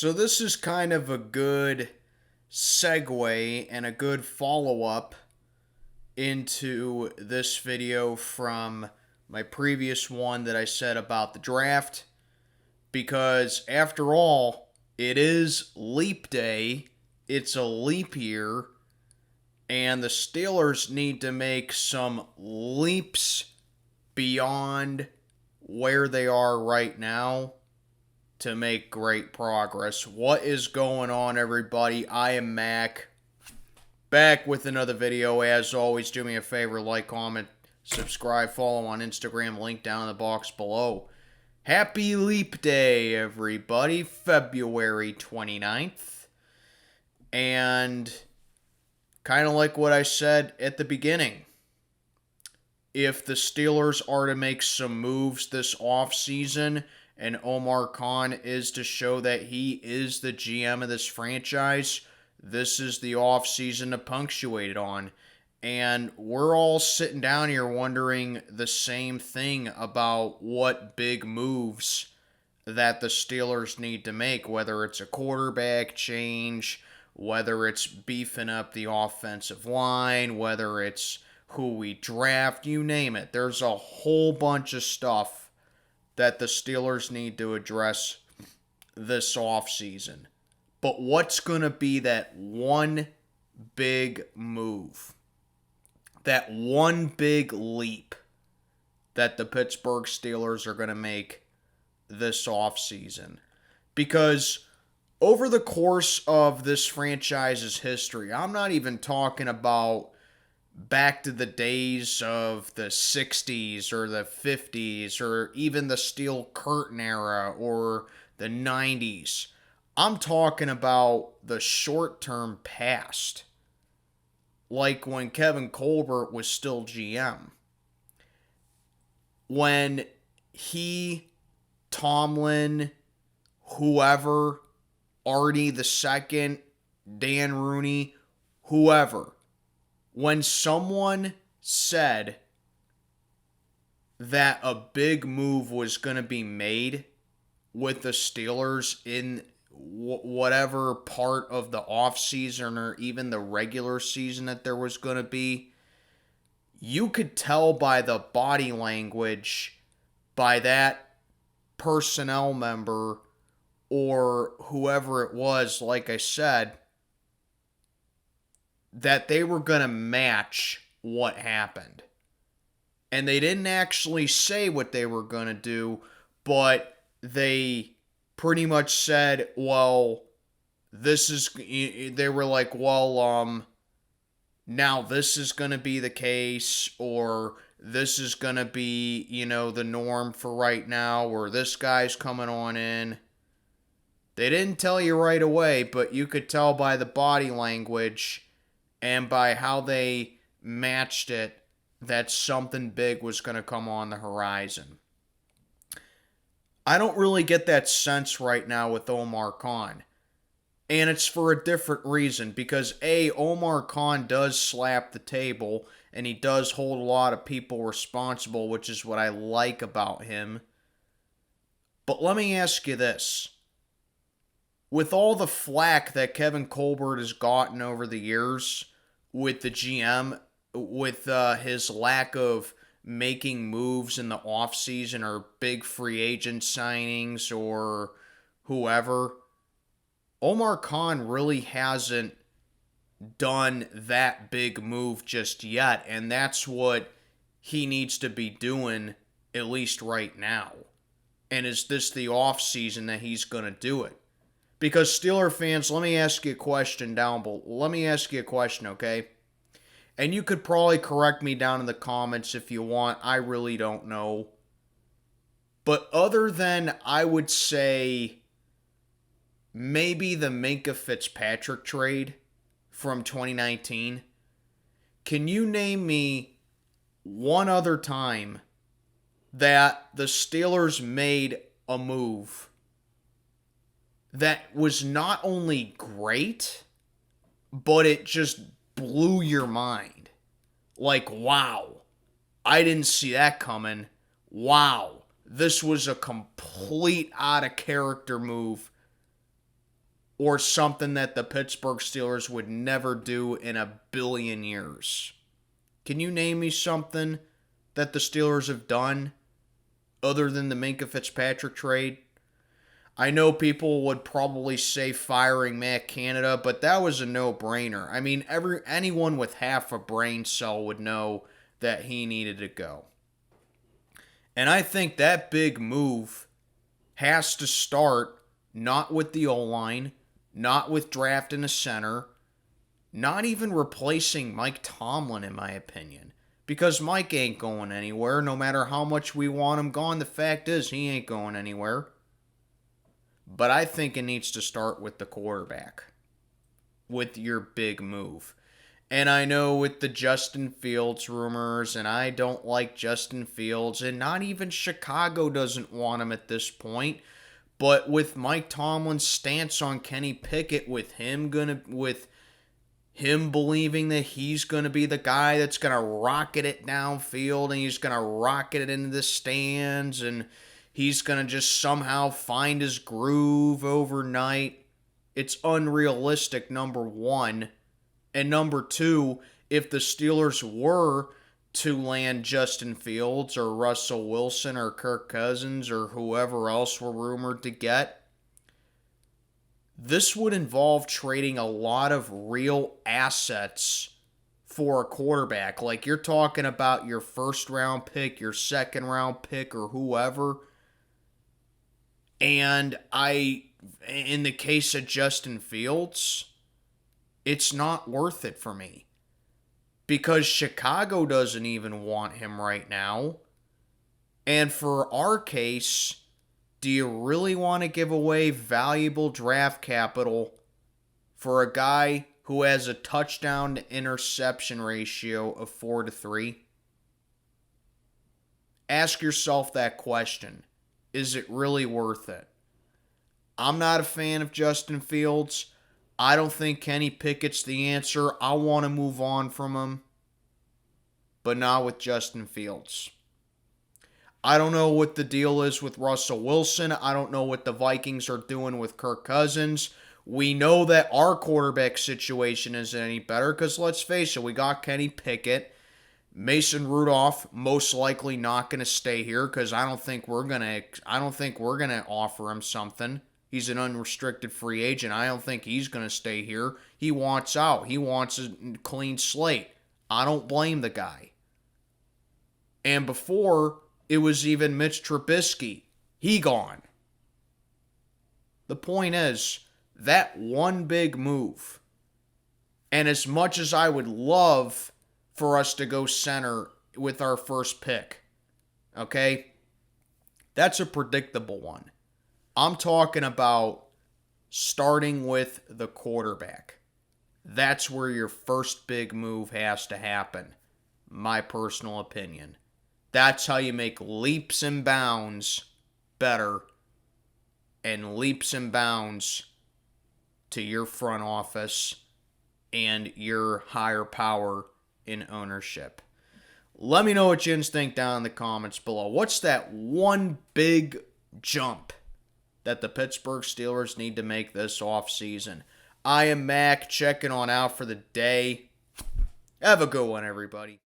So this is kind of a good segue and a good follow-up into this video from my previous one that I said about the draft, because after all, it is leap day, it's a leap year, and the Steelers need to make some leaps beyond where they are right now to make great progress. What is going on, everybody? I am Mac, back with another video. As always, do me a favor, like, comment, subscribe, follow on Instagram, link down in the box below. Happy Leap Day, everybody, February 29th. And kind of like what I said at the beginning, if the Steelers are to make some moves this offseason, and Omar Khan is to show that he is the GM of this franchise, this is the offseason to punctuate it on. And we're all sitting down here wondering the same thing about what big moves that the Steelers need to make, whether it's a quarterback change, whether it's beefing up the offensive line, whether it's who we draft, you name it. There's a whole bunch of stuff that the Steelers need to address this offseason. But what's going to be that one big move? That one big leap that the Pittsburgh Steelers are going to make this offseason? Because over the course of this franchise's history, I'm not even talking about back to the days of the 60s or the 50s or even the Steel Curtain era or the 90s. I'm talking about the short-term past, like when Kevin Colbert was still GM. When he, Tomlin, whoever, Artie II, Dan Rooney, whoever, when someone said that a big move was going to be made with the Steelers in whatever part of the offseason or even the regular season that there was going to be, you could tell by the body language, by that personnel member or whoever it was, like I said, that they were going to match what happened. And they didn't actually say what they were going to do, but they pretty much said, well, they were like, well, now this is going to be the case, or this is going to be, the norm for right now, or this guy's coming on in. They didn't tell you right away, but you could tell by the body language and by how they matched it that something big was going to come on the horizon. I don't really get that sense right now with Omar Khan. And it's for a different reason. Because A, Omar Khan does slap the table, and he does hold a lot of people responsible, which is what I like about him. But let me ask you this. With all the flack that Kevin Colbert has gotten over the years with the GM, with his lack of making moves in the offseason or big free agent signings or whoever, Omar Khan really hasn't done that big move just yet, and that's what he needs to be doing, at least right now. And is this the offseason that he's going to do it? Because Steeler fans, let me ask you a question down below. Let me ask you a question, okay? And you could probably correct me down in the comments if you want. I really don't know. But other than, I would say, maybe the Minkah Fitzpatrick trade from 2019, can you name me one other time that the Steelers made a move that was not only great, but it just blew your mind? Like, wow, I didn't see that coming. Wow, this was a complete out of character move or something that the Pittsburgh Steelers would never do in a billion years? Can you name me something that the Steelers have done other than the Minkah Fitzpatrick trade? I know people would probably say firing Matt Canada, but that was a no-brainer. I mean, anyone with half a brain cell would know that he needed to go. And I think that big move has to start not with the O-line, not with drafting a center, not even replacing Mike Tomlin, in my opinion. Because Mike ain't going anywhere, no matter how much we want him gone. The fact is, he ain't going anywhere. But I think it needs to start with the quarterback, with your big move. And I know with the Justin Fields rumors, and I don't like Justin Fields, and not even Chicago doesn't want him at this point. But with Mike Tomlin's stance on Kenny Pickett, with him believing that he's going to be the guy that's going to rocket it downfield, and he's going to rocket it into the stands, and he's going to just somehow find his groove overnight. It's unrealistic, number one. And number two, if the Steelers were to land Justin Fields or Russell Wilson or Kirk Cousins or whoever else we're rumored to get, this would involve trading a lot of real assets for a quarterback. Like, you're talking about your first round pick, your second round pick, or whoever. And in the case of Justin Fields, it's not worth it for me. Because Chicago doesn't even want him right now. And for our case, do you really want to give away valuable draft capital for a guy who has a touchdown to interception ratio of 4-3? Ask yourself that question. Is it really worth it? I'm not a fan of Justin Fields. I don't think Kenny Pickett's the answer. I want to move on from him. But not with Justin Fields. I don't know what the deal is with Russell Wilson. I don't know what the Vikings are doing with Kirk Cousins. We know that our quarterback situation isn't any better because, let's face it, we got Kenny Pickett. Mason Rudolph most likely not going to stay here because I don't think we're going to offer him something. He's an unrestricted free agent. I don't think he's going to stay here. He wants out. He wants a clean slate. I don't blame the guy. And before, it was even Mitch Trubisky. He gone. The point is, that one big move, and as much as I would love for us to go center with our first pick, okay, that's a predictable one. I'm talking about starting with the quarterback. That's where your first big move has to happen, my personal opinion. That's how you make leaps and bounds better and leaps and bounds to your front office and your higher power in ownership. Let me know what you think down in the comments below. What's that one big jump that the Pittsburgh Steelers need to make this offseason? I am Mac, checking on out for the day. Have a good one, everybody.